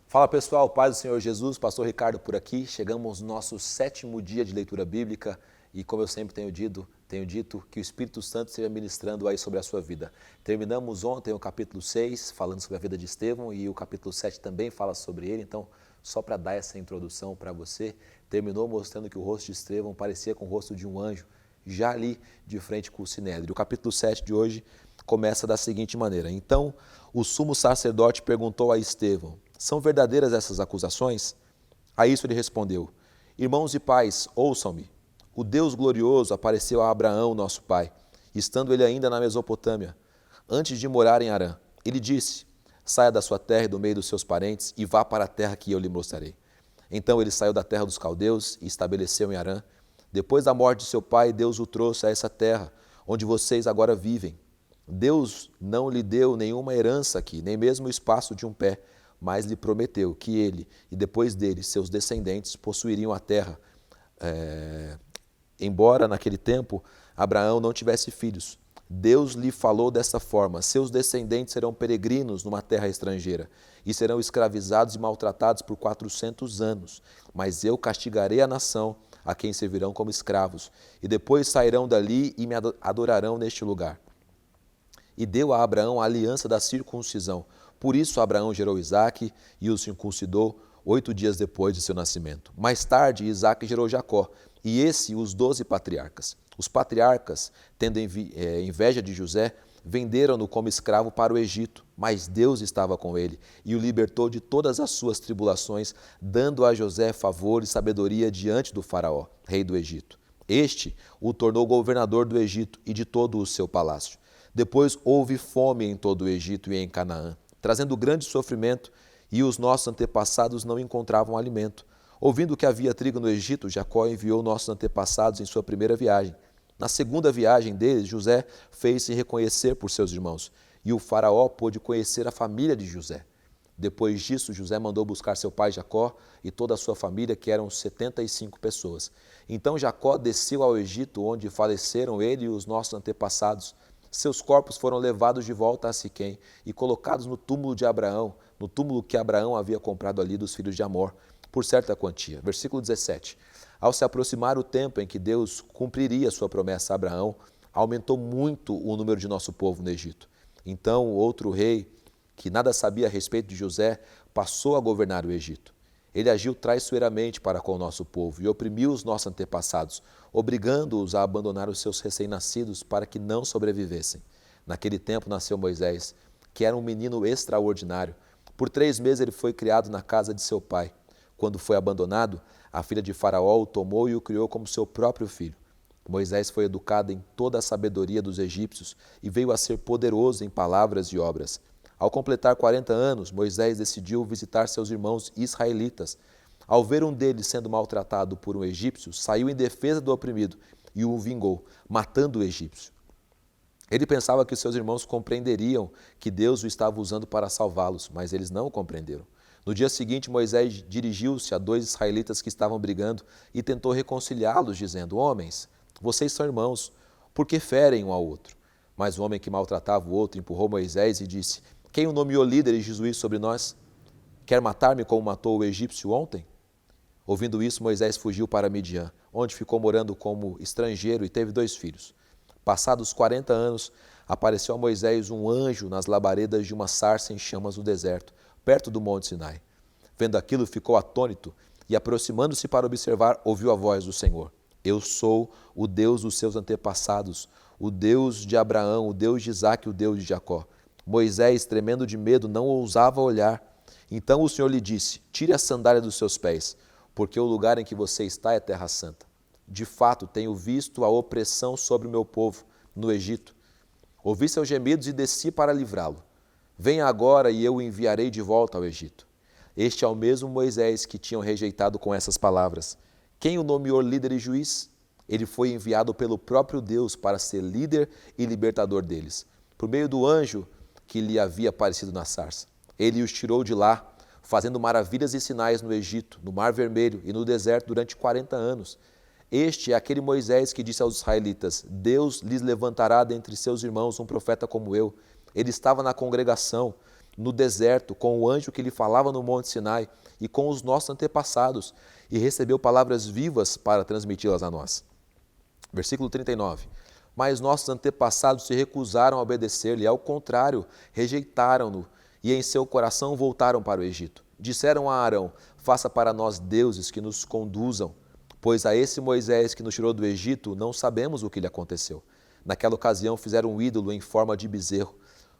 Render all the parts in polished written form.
Fala pessoal, paz do Senhor Jesus, Pastor Ricardo por aqui. Chegamos no nosso 7º dia de leitura bíblica e como eu sempre tenho dito que o Espírito Santo esteja ministrando aí sobre a sua vida. Terminamos ontem o capítulo 6, falando sobre a vida de Estevão, e o capítulo 7 também fala sobre ele, então só para dar essa introdução para você, terminou mostrando que o rosto de Estevão parecia com o rosto de um anjo, já ali de frente com o Sinédrio. O capítulo 7 de hoje começa da seguinte maneira: Então o sumo sacerdote perguntou a Estevão: são verdadeiras essas acusações? A isso ele respondeu: Irmãos e pais, ouçam-me. O Deus glorioso apareceu a Abraão, nosso pai, estando ele ainda na Mesopotâmia, antes de morar em Harã. Ele disse: saia da sua terra e do meio dos seus parentes e vá para a terra que eu lhe mostrarei. Então ele saiu da terra dos caldeus e estabeleceu em Harã. Depois da morte de seu pai, Deus o trouxe a essa terra, onde vocês agora vivem. Deus não lhe deu nenhuma herança aqui, nem mesmo o espaço de um pé, mas lhe prometeu que ele e depois dele, seus descendentes, possuiriam a terra. Embora naquele tempo Abraão não tivesse filhos, Deus lhe falou dessa forma: seus descendentes serão peregrinos numa terra estrangeira e serão escravizados e maltratados por 400 anos, mas eu castigarei a nação a quem servirão como escravos, e depois sairão dali e me adorarão neste lugar. E deu a Abraão a aliança da circuncisão. Por isso Abraão gerou Isaque e o circuncidou 8 dias depois de seu nascimento. Mais tarde, Isaque gerou Jacó, e esse os 12 patriarcas. Os patriarcas, tendo inveja de José, venderam-no como escravo para o Egito, mas Deus estava com ele e o libertou de todas as suas tribulações, dando a José favor e sabedoria diante do faraó, rei do Egito. Este o tornou governador do Egito e de todo o seu palácio. Depois houve fome em todo o Egito e em Canaã, trazendo grande sofrimento, e os nossos antepassados não encontravam alimento. Ouvindo que havia trigo no Egito, Jacó enviou nossos antepassados em sua primeira viagem. Na segunda viagem deles, José fez-se reconhecer por seus irmãos, e o faraó pôde conhecer a família de José. Depois disso, José mandou buscar seu pai Jacó e toda a sua família, que eram 75 pessoas. Então Jacó desceu ao Egito, onde faleceram ele e os nossos antepassados. Seus corpos foram levados de volta a Siquém e colocados no túmulo de Abraão, no túmulo que Abraão havia comprado ali dos filhos de Amor, por certa quantia. Versículo 17. Ao se aproximar o tempo em que Deus cumpriria sua promessa a Abraão, aumentou muito o número de nosso povo no Egito. Então, outro rei, que nada sabia a respeito de José, passou a governar o Egito. Ele agiu traiçoeiramente para com o nosso povo e oprimiu os nossos antepassados, obrigando-os a abandonar os seus recém-nascidos para que não sobrevivessem. Naquele tempo nasceu Moisés, que era um menino extraordinário. Por 3 meses ele foi criado na casa de seu pai. Quando foi abandonado, a filha de Faraó o tomou e o criou como seu próprio filho. Moisés foi educado em toda a sabedoria dos egípcios e veio a ser poderoso em palavras e obras. Ao completar 40 anos, Moisés decidiu visitar seus irmãos israelitas. Ao ver um deles sendo maltratado por um egípcio, saiu em defesa do oprimido e o vingou, matando o egípcio. Ele pensava que seus irmãos compreenderiam que Deus o estava usando para salvá-los, mas eles não o compreenderam. No dia seguinte, Moisés dirigiu-se a 2 israelitas que estavam brigando e tentou reconciliá-los, dizendo: homens, vocês são irmãos, por que ferem um ao outro? Mas o homem que maltratava o outro empurrou Moisés e disse: quem o nomeou líder e juiz sobre nós? Quer matar-me como matou o egípcio ontem? Ouvindo isso, Moisés fugiu para Midian, onde ficou morando como estrangeiro e teve 2 filhos. Passados 40 anos, apareceu a Moisés um anjo nas labaredas de uma sarça em chamas no deserto, perto do Monte Sinai. Vendo aquilo, ficou atônito e, aproximando-se para observar, ouviu a voz do Senhor: eu sou o Deus dos seus antepassados, o Deus de Abraão, o Deus de Isaque e o Deus de Jacó. Moisés, tremendo de medo, não ousava olhar. Então o Senhor lhe disse: tire a sandália dos seus pés, porque o lugar em que você está é terra santa. De fato, tenho visto a opressão sobre o meu povo no Egito. Ouvi seus gemidos e desci para livrá-lo. Venha agora e eu o enviarei de volta ao Egito. Este é o mesmo Moisés que tinham rejeitado com essas palavras. Quem o nomeou líder e juiz? Ele foi enviado pelo próprio Deus para ser líder e libertador deles, por meio do anjo que lhe havia aparecido na sarça. Ele os tirou de lá, fazendo maravilhas e sinais no Egito, no Mar Vermelho e no deserto durante 40 anos. Este é aquele Moisés que disse aos israelitas: Deus lhes levantará dentre seus irmãos um profeta como eu. Ele estava na congregação no deserto, com o anjo que lhe falava no Monte Sinai e com os nossos antepassados, e recebeu palavras vivas para transmiti-las a nós. Versículo 39. Mas nossos antepassados se recusaram a obedecer-lhe, ao contrário, rejeitaram-no, e em seu coração voltaram para o Egito. Disseram a Arão: faça para nós deuses que nos conduzam, pois a esse Moisés que nos tirou do Egito não sabemos o que lhe aconteceu. Naquela ocasião fizeram um ídolo em forma de bezerro,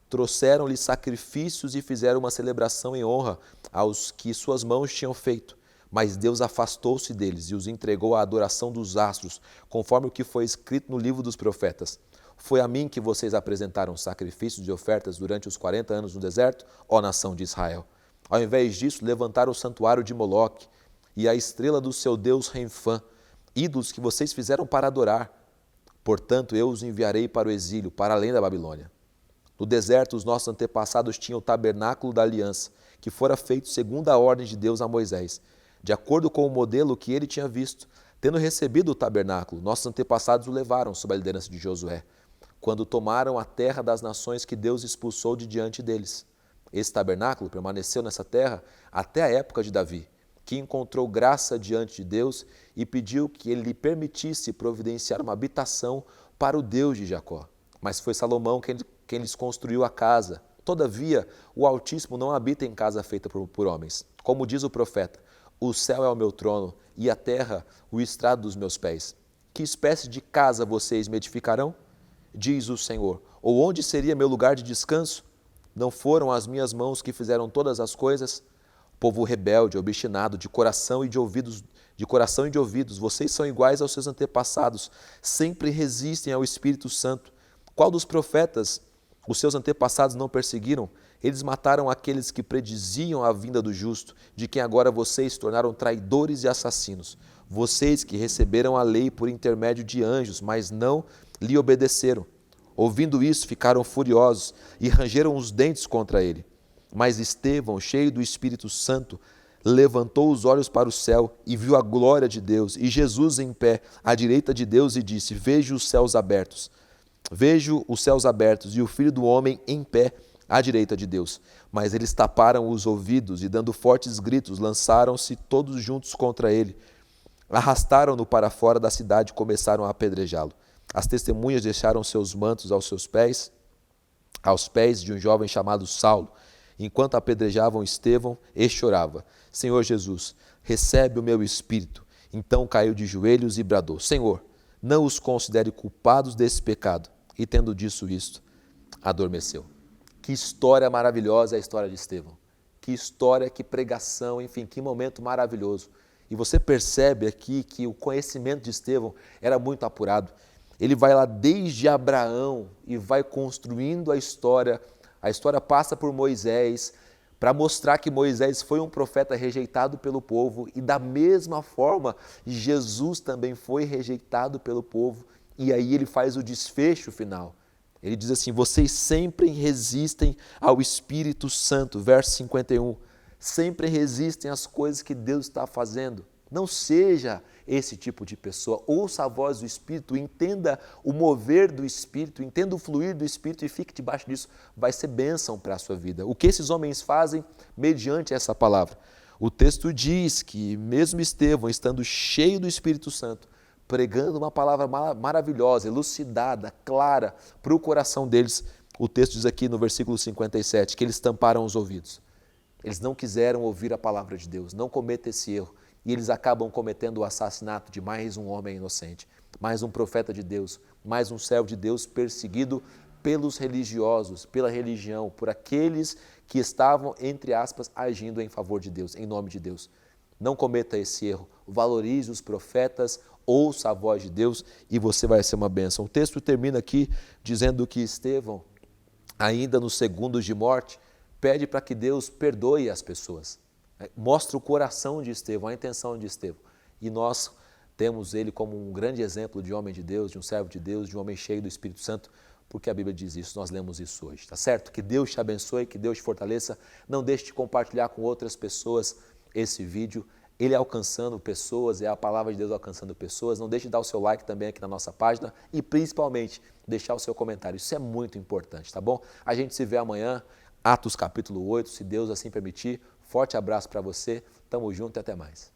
trouxeram-lhe sacrifícios e fizeram uma celebração em honra aos que suas mãos tinham feito. Mas Deus afastou-se deles e os entregou à adoração dos astros, conforme o que foi escrito no livro dos profetas. Foi a mim que vocês apresentaram sacrifícios e ofertas durante os 40 anos no deserto, ó nação de Israel. Ao invés disso, levantaram o santuário de Moloque e a estrela do seu deus Renfã, ídolos que vocês fizeram para adorar. Portanto, eu os enviarei para o exílio, para além da Babilônia. No deserto, os nossos antepassados tinham o tabernáculo da aliança, que fora feito segundo a ordem de Deus a Moisés, de acordo com o modelo que ele tinha visto. Tendo recebido o tabernáculo, nossos antepassados o levaram sob a liderança de Josué, quando tomaram a terra das nações que Deus expulsou de diante deles. Esse tabernáculo permaneceu nessa terra até a época de Davi, que encontrou graça diante de Deus e pediu que ele lhe permitisse providenciar uma habitação para o Deus de Jacó. Mas foi Salomão quem lhes construiu a casa. Todavia, o Altíssimo não habita em casa feita por homens. Como diz o profeta: o céu é o meu trono e a terra o estrado dos meus pés. Que espécie de casa vocês me edificarão? Diz o Senhor. Ou onde seria meu lugar de descanso? Não foram as minhas mãos que fizeram todas as coisas? Povo rebelde, obstinado, de coração e de ouvidos, vocês são iguais aos seus antepassados, sempre resistem ao Espírito Santo. Qual dos profetas os seus antepassados não perseguiram? Eles mataram aqueles que prediziam a vinda do justo, de quem agora vocês se tornaram traidores e assassinos. Vocês que receberam a lei por intermédio de anjos, mas não lhe obedeceram. Ouvindo isso, ficaram furiosos e rangeram os dentes contra ele. Mas Estevão, cheio do Espírito Santo, levantou os olhos para o céu e viu a glória de Deus, e Jesus em pé, à direita de Deus, e disse: vejo os céus abertos e o Filho do Homem em pé à direita de Deus. Mas eles taparam os ouvidos e, dando fortes gritos, lançaram-se todos juntos contra ele. Arrastaram-no para fora da cidade e começaram a apedrejá-lo. As testemunhas deixaram seus mantos aos pés de um jovem chamado Saulo. Enquanto apedrejavam Estevão, este chorava: Senhor Jesus, recebe o meu espírito. Então caiu de joelhos e bradou: Senhor, não os considere culpados desse pecado. E tendo dito isto, adormeceu. Que história maravilhosa é a história de Estevão. Que história, que pregação, enfim, que momento maravilhoso. E você percebe aqui que o conhecimento de Estevão era muito apurado. Ele vai lá desde Abraão e vai construindo a história. A história passa por Moisés, para mostrar que Moisés foi um profeta rejeitado pelo povo, e da mesma forma Jesus também foi rejeitado pelo povo, e aí ele faz o desfecho final. Ele diz assim: vocês sempre resistem ao Espírito Santo, verso 51, sempre resistem às coisas que Deus está fazendo. Não seja esse tipo de pessoa. Ouça a voz do Espírito, entenda o mover do Espírito, entenda o fluir do Espírito e fique debaixo disso. Vai ser bênção para a sua vida. O que esses homens fazem mediante essa palavra? O texto diz que mesmo Estevão, estando cheio do Espírito Santo, pregando uma palavra maravilhosa, elucidada, clara para o coração deles, o texto diz aqui no versículo 57, que eles tamparam os ouvidos. Eles não quiseram ouvir a palavra de Deus. Não cometa esse erro. E eles acabam cometendo o assassinato de mais um homem inocente, mais um profeta de Deus, mais um servo de Deus perseguido pelos religiosos, pela religião, por aqueles que estavam, entre aspas, agindo em favor de Deus, em nome de Deus. Não cometa esse erro. Valorize os profetas, ouça a voz de Deus e você vai ser uma bênção. O texto termina aqui dizendo que Estevão, ainda nos segundos de morte, pede para que Deus perdoe as pessoas. Mostra o coração de Estevão, a intenção de Estevão. E nós temos ele como um grande exemplo de homem de Deus, de um servo de Deus, de um homem cheio do Espírito Santo, porque a Bíblia diz isso, nós lemos isso hoje, tá certo? Que Deus te abençoe, que Deus te fortaleça. Não deixe de compartilhar com outras pessoas esse vídeo. Ele alcançando pessoas, é a palavra de Deus alcançando pessoas. Não deixe de dar o seu like também aqui na nossa página e principalmente deixar o seu comentário. Isso é muito importante, tá bom? A gente se vê amanhã Atos capítulo 8, se Deus assim permitir. Forte abraço para você, tamo junto e até mais.